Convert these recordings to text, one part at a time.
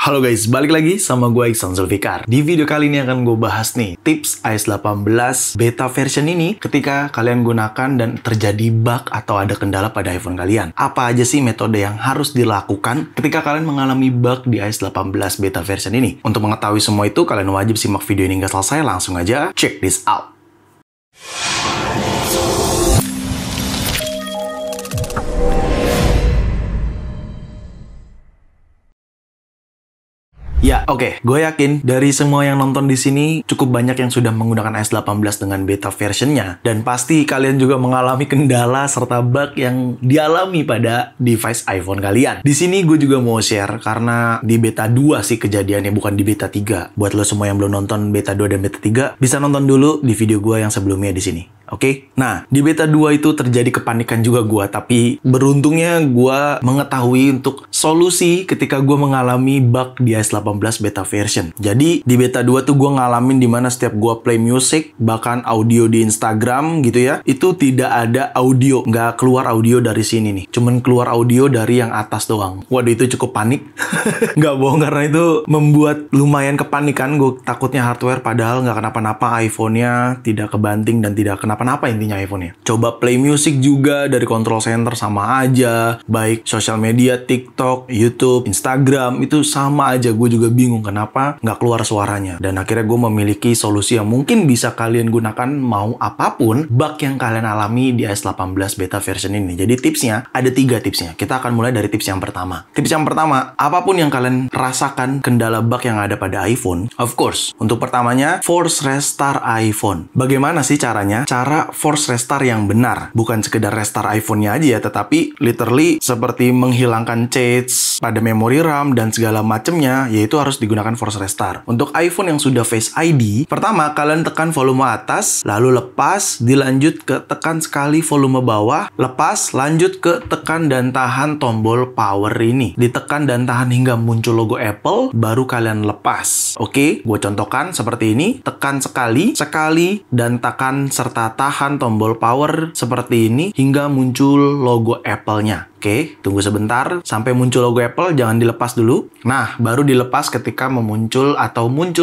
Halo guys, balik lagi sama gue Iksan Zulfikar. Di video kali ini akan gue bahas nih tips iOS 18 beta version ini ketika kalian gunakan dan terjadi bug atau ada kendala pada iPhone kalian. Apa aja sih metode yang harus dilakukan ketika kalian mengalami bug di iOS 18 beta version ini? Untuk mengetahui semua itu, kalian wajib simak video ini hingga selesai. Langsung aja check this out. Ya, oke. Gue yakin dari semua yang nonton di sini cukup banyak yang sudah menggunakan iOS 18 dengan beta versionnya, dan pasti kalian juga mengalami kendala serta bug yang dialami pada device iPhone kalian. Di sini gue juga mau share karena di beta 2 sih kejadiannya, bukan di beta 3. Buat lo semua yang belum nonton beta 2 dan beta 3, bisa nonton dulu di video gue yang sebelumnya di sini. Oke? Nah, di beta 2 itu terjadi kepanikan juga gue, tapi beruntungnya gue mengetahui untuk solusi ketika gue mengalami bug di iOS 18 beta version. Jadi, di beta 2 tuh gue ngalamin dimana setiap gue play music, bahkan audio di Instagram gitu ya, itu tidak ada audio, nggak keluar audio dari sini nih. Cuman keluar audio dari yang atas doang. Waduh, itu cukup panik. Nggak bohong, karena itu membuat lumayan kepanikan. Gue takutnya hardware, padahal nggak kenapa-napa, iPhone-nya tidak kebanting dan tidak kenapa-napa intinya iPhone-nya. Coba play music juga dari control center sama aja. Baik social media, TikTok, YouTube, Instagram, itu sama aja. Gue juga bingung kenapa nggak keluar suaranya. Dan akhirnya gue memiliki solusi yang mungkin bisa kalian gunakan mau apapun bug yang kalian alami di iOS 18 beta version ini. Jadi tipsnya, ada 3 tipsnya. Kita akan mulai dari tips yang pertama. Tips yang pertama, apapun yang kalian rasakan kendala bug yang ada pada iPhone, of course, untuk pertamanya, force restart iPhone. Bagaimana sih caranya? Cara force restart yang benar. Bukan sekedar restart iPhone-nya aja ya, tetapi literally seperti menghilangkan cache pada memori RAM dan segala macemnya, yaitu harus digunakan force restart. Untuk iPhone yang sudah Face ID, pertama kalian tekan volume atas, lalu lepas, dilanjut ke tekan sekali volume bawah, lepas, lanjut ke tekan dan tahan tombol power ini. Ditekan dan tahan hingga muncul logo Apple, baru kalian lepas. Oke, gue contohkan seperti ini. Tekan sekali, dan tekan serta tahan tombol power seperti ini hingga muncul logo Apple-nya. Oke, tunggu sebentar sampai muncul logo Apple, jangan dilepas dulu. Nah, baru dilepas ketika muncul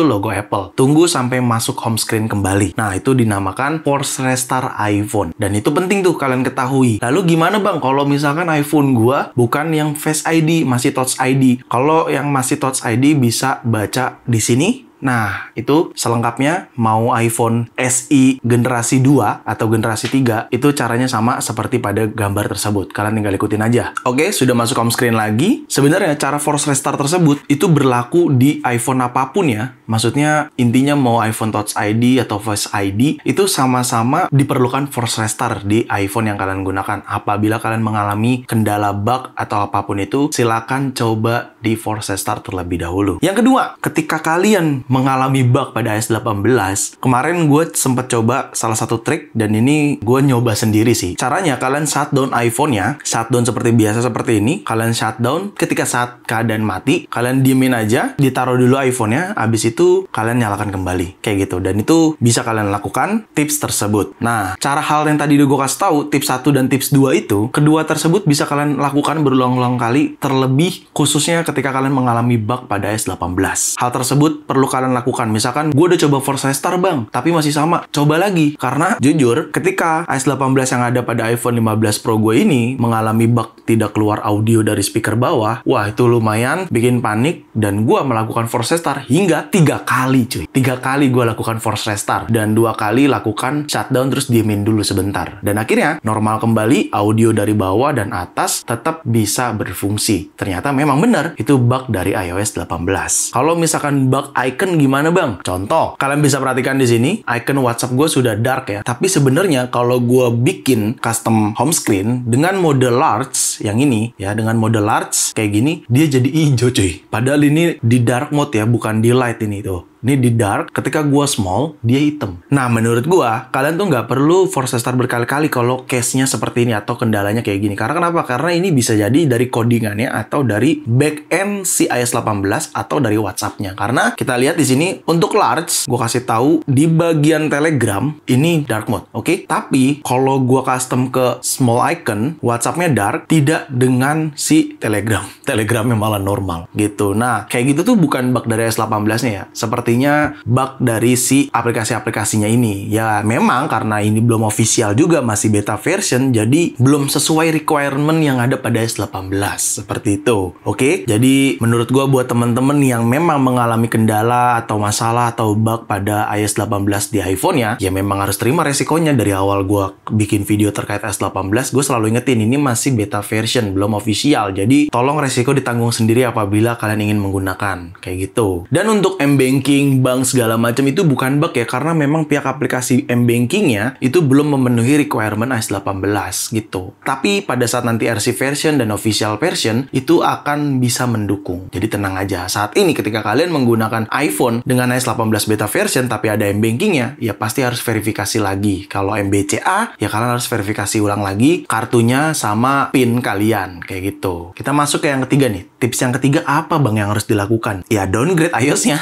logo Apple. Tunggu sampai masuk home screen kembali. Nah, itu dinamakan force restart iPhone. Dan itu penting tuh kalian ketahui. Lalu gimana bang kalau misalkan iPhone gua bukan yang Face ID, masih Touch ID? Kalau yang masih Touch ID bisa baca di sini. Nah, itu selengkapnya mau iPhone SE generasi 2 atau generasi 3, itu caranya sama seperti pada gambar tersebut. Kalian tinggal ikutin aja. Oke, sudah masuk home screen lagi. Sebenarnya cara force restart tersebut itu berlaku di iPhone apapun ya. Maksudnya intinya mau iPhone Touch ID atau Face ID, itu sama-sama diperlukan force restart di iPhone yang kalian gunakan. Apabila kalian mengalami kendala bug atau apapun itu, silakan coba di force restart terlebih dahulu. Yang kedua, ketika kalian mengalami bug pada iOS 18, kemarin gue sempat coba salah satu trik, dan ini gue nyoba sendiri sih. Caranya, kalian shutdown iPhone-nya, shutdown seperti biasa seperti ini, kalian shutdown, ketika saat keadaan mati, kalian diemin aja, ditaruh dulu iPhone-nya, habis itu kalian nyalakan kembali, kayak gitu. Dan itu bisa kalian lakukan tips tersebut. Nah, cara hal yang tadi gue kasih tahu, tips 1 dan tips 2 itu, kedua tersebut bisa kalian lakukan berulang-ulang kali, terlebih khususnya ketika kalian mengalami bug pada iOS 18. Hal tersebut perlu kalian lakukan. Misalkan gue udah coba force restart bang, tapi masih sama, coba lagi. Karena jujur, ketika iOS 18 yang ada pada iPhone 15 Pro gue ini mengalami bug tidak keluar audio dari speaker bawah, wah itu lumayan bikin panik, dan gue melakukan force restart hingga 3 kali cuy. 3 kali gue lakukan force restart, dan 2 kali lakukan shutdown terus diemin dulu sebentar. Dan akhirnya normal kembali, audio dari bawah dan atas tetap bisa berfungsi. Ternyata memang benar, itu bug dari iOS 18. Kalau misalkan bug icon gimana bang? Contoh, kalian bisa perhatikan di sini, icon WhatsApp gue sudah dark ya. Tapi sebenarnya kalau gue bikin custom home screen dengan mode large yang ini ya, dengan mode large kayak gini, dia jadi hijau cuy. Padahal ini di dark mode ya, bukan di light ini tuh. Ini di dark, ketika gue small, dia hitam. Nah, menurut gue, kalian tuh nggak perlu force restart berkali-kali kalau case-nya seperti ini atau kendalanya kayak gini. Karena kenapa? Karena ini bisa jadi dari codingannya atau dari back-end si iOS 18 atau dari WhatsApp-nya. Karena kita lihat di sini, untuk large, gue kasih tahu di bagian Telegram, ini dark mode, oke? Tapi, kalau gue custom ke small icon, WhatsApp-nya dark, tidak dengan si Telegram. Telegramnya malah normal, gitu. Nah, kayak gitu tuh bukan bug dari iOS 18-nya ya. Sepertinya bug dari si aplikasi-aplikasinya ini. Ya, memang karena ini belum official juga, masih beta version, jadi belum sesuai requirement yang ada pada iOS 18. Seperti itu, oke? Jadi, menurut gue buat temen-temen yang memang mengalami kendala atau masalah atau bug pada iOS 18 di iPhone-nya, ya memang harus terima resikonya. Dari awal gue bikin video terkait iOS 18, gue selalu ingetin ini masih beta version, belum official. Jadi, tolong resiko ditanggung sendiri apabila kalian ingin menggunakan. Kayak gitu. Dan untuk M-Banking, bank segala macam itu bukan bug ya, karena memang pihak aplikasi M-Banking-nya itu belum memenuhi requirement iOS 18 gitu. Tapi pada saat nanti RC version dan official version, itu akan bisa mendukung. Jadi tenang aja. Saat ini ketika kalian menggunakan iPhone dengan iOS 18 beta version tapi ada M-Banking-nya, ya pasti harus verifikasi lagi. Kalau MBCA, ya kalian harus verifikasi ulang lagi kartunya sama PIN kalian. Kayak gitu. Kita masuk ke yang ketiga nih. Tips yang ketiga apa bang yang harus dilakukan? Ya downgrade iOS-nya.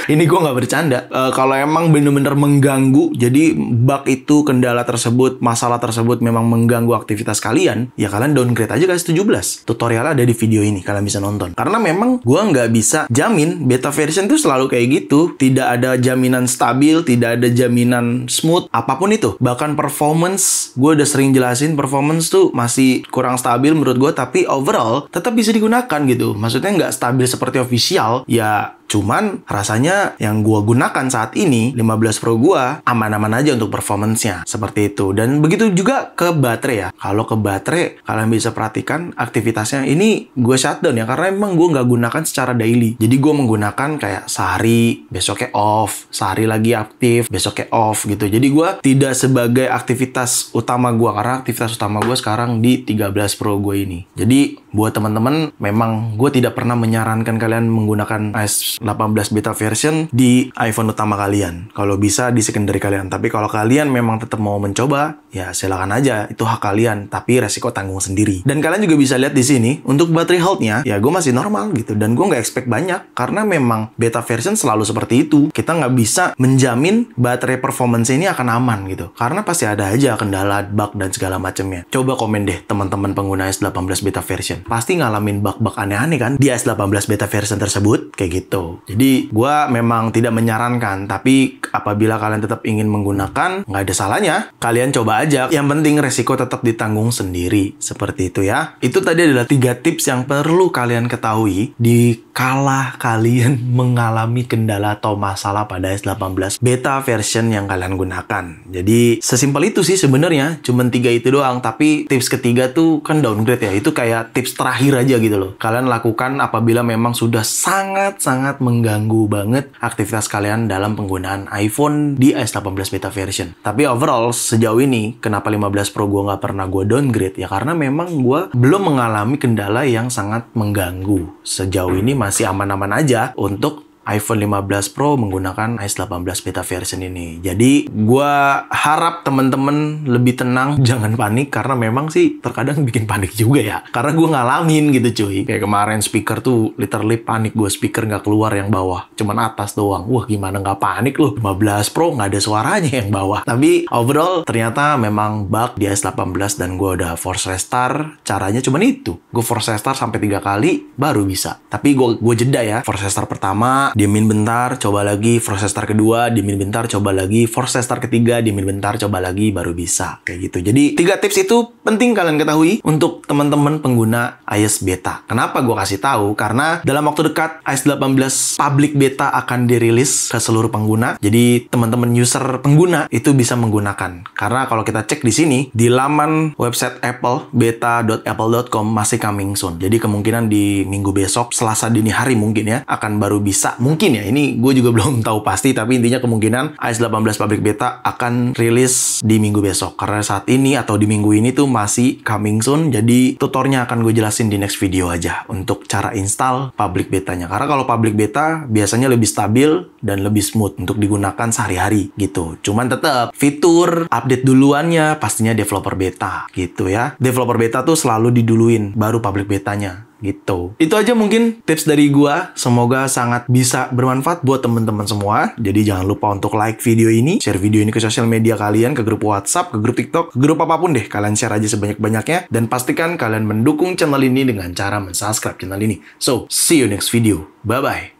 Ini gue nggak bercanda. Kalau emang bener-bener mengganggu, jadi bug itu, kendala tersebut, masalah tersebut memang mengganggu aktivitas kalian, ya kalian downgrade aja ke iOS 17. Tutorialnya ada di video ini, kalian bisa nonton. Karena memang gue nggak bisa jamin beta version tuh selalu kayak gitu. Tidak ada jaminan stabil, tidak ada jaminan smooth, apapun itu. Bahkan performance, gue udah sering jelasin, performance tuh masih kurang stabil menurut gue, tapi overall tetap bisa digunakan gitu. Maksudnya nggak stabil seperti official, ya cuman rasanya yang gue gunakan saat ini 15 Pro gue aman-aman aja untuk performance-nya. Seperti itu. Dan begitu juga ke baterai ya. Kalau ke baterai, kalian bisa perhatikan aktivitasnya. Ini gue shutdown ya, karena emang gue nggak gunakan secara daily. Jadi gue menggunakan kayak sehari, besoknya off, sehari lagi aktif, besoknya off gitu. Jadi gue tidak sebagai aktivitas utama gue, karena aktivitas utama gue sekarang di 13 Pro gue ini. Jadi buat teman-teman, memang gue tidak pernah menyarankan kalian menggunakan iOS 18 beta version di iPhone utama kalian. Kalau bisa di secondary kalian. Tapi kalau kalian memang tetap mau mencoba, ya silakan aja. Itu hak kalian. Tapi resiko tanggung sendiri. Dan kalian juga bisa lihat di sini, untuk battery health-nya, ya gue masih normal gitu. Dan gue nggak expect banyak. Karena memang beta version selalu seperti itu. Kita nggak bisa menjamin baterai performance ini akan aman gitu. Karena pasti ada aja kendala, bug, dan segala macamnya. Coba komen deh teman-teman pengguna iOS 18 beta version. Pasti ngalamin bug-bug aneh-aneh kan di iOS 18 beta version tersebut. Kayak gitu. Jadi, gue memang tidak menyarankan. Tapi, apabila kalian tetap ingin menggunakan, nggak ada salahnya. Kalian coba aja. Yang penting resiko tetap ditanggung sendiri. Seperti itu ya. Itu tadi adalah 3 tips yang perlu kalian ketahui dikala kalian mengalami kendala atau masalah pada iOS 18 beta version yang kalian gunakan. Jadi, sesimpel itu sih sebenarnya. Cuman 3 itu doang. Tapi, tips ketiga tuh kan downgrade ya. Itu kayak tips terakhir aja gitu loh. Kalian lakukan apabila memang sudah sangat-sangat mengganggu banget aktivitas kalian dalam penggunaan iPhone di iOS 18 beta version. Tapi overall, sejauh ini, kenapa 15 Pro gue nggak pernah gue downgrade? Ya karena memang gue belum mengalami kendala yang sangat mengganggu. Sejauh ini masih aman-aman aja untuk iPhone 15 Pro menggunakan iOS 18 beta version ini. Jadi, gue harap temen-temen lebih tenang, jangan panik, karena memang sih terkadang bikin panik juga ya. Karena gue ngalamin gitu cuy. Kayak kemarin speaker tuh literally panik gue, speaker nggak keluar yang bawah, cuman atas doang. Wah gimana nggak panik loh, 15 Pro nggak ada suaranya yang bawah. Tapi overall ternyata memang bug di iOS 18 dan gue udah force restart. Caranya cuman itu. Gue force restart sampai 3 kali baru bisa. Tapi gue jeda ya. Force restart pertama, diemin bentar, coba lagi. Force restart kedua, diemin bentar, coba lagi. Force restart ketiga, diemin bentar, coba lagi, baru bisa. Kayak gitu. Jadi 3 tips itu penting kalian ketahui untuk teman-teman pengguna iOS beta. Kenapa gue kasih tahu? Karena dalam waktu dekat iOS 18 public beta akan dirilis ke seluruh pengguna. Jadi teman-teman user pengguna itu bisa menggunakan. Karena kalau kita cek di sini, di laman website Apple, beta.apple.com masih coming soon. Jadi kemungkinan di minggu besok, Selasa dini hari mungkin ya, akan baru bisa mungkin ya, ini gue juga belum tahu pasti, tapi intinya kemungkinan iOS 18 public beta akan rilis di minggu besok. Karena saat ini atau di minggu ini tuh masih coming soon, jadi tutornya akan gue jelasin di next video aja untuk cara install public betanya. Karena kalau public beta biasanya lebih stabil dan lebih smooth untuk digunakan sehari-hari gitu. Cuman tetap fitur update duluannya pastinya developer beta gitu ya. Developer beta tuh selalu diduluin baru public betanya gitu. Itu aja mungkin tips dari gua. Semoga sangat bisa bermanfaat buat teman-teman semua. Jadi jangan lupa untuk like video ini, share video ini ke sosial media kalian, ke grup WhatsApp, ke grup TikTok, ke grup apapun deh. Kalian share aja sebanyak-banyaknya dan pastikan kalian mendukung channel ini dengan cara mensubscribe channel ini. So, see you next video. Bye-bye.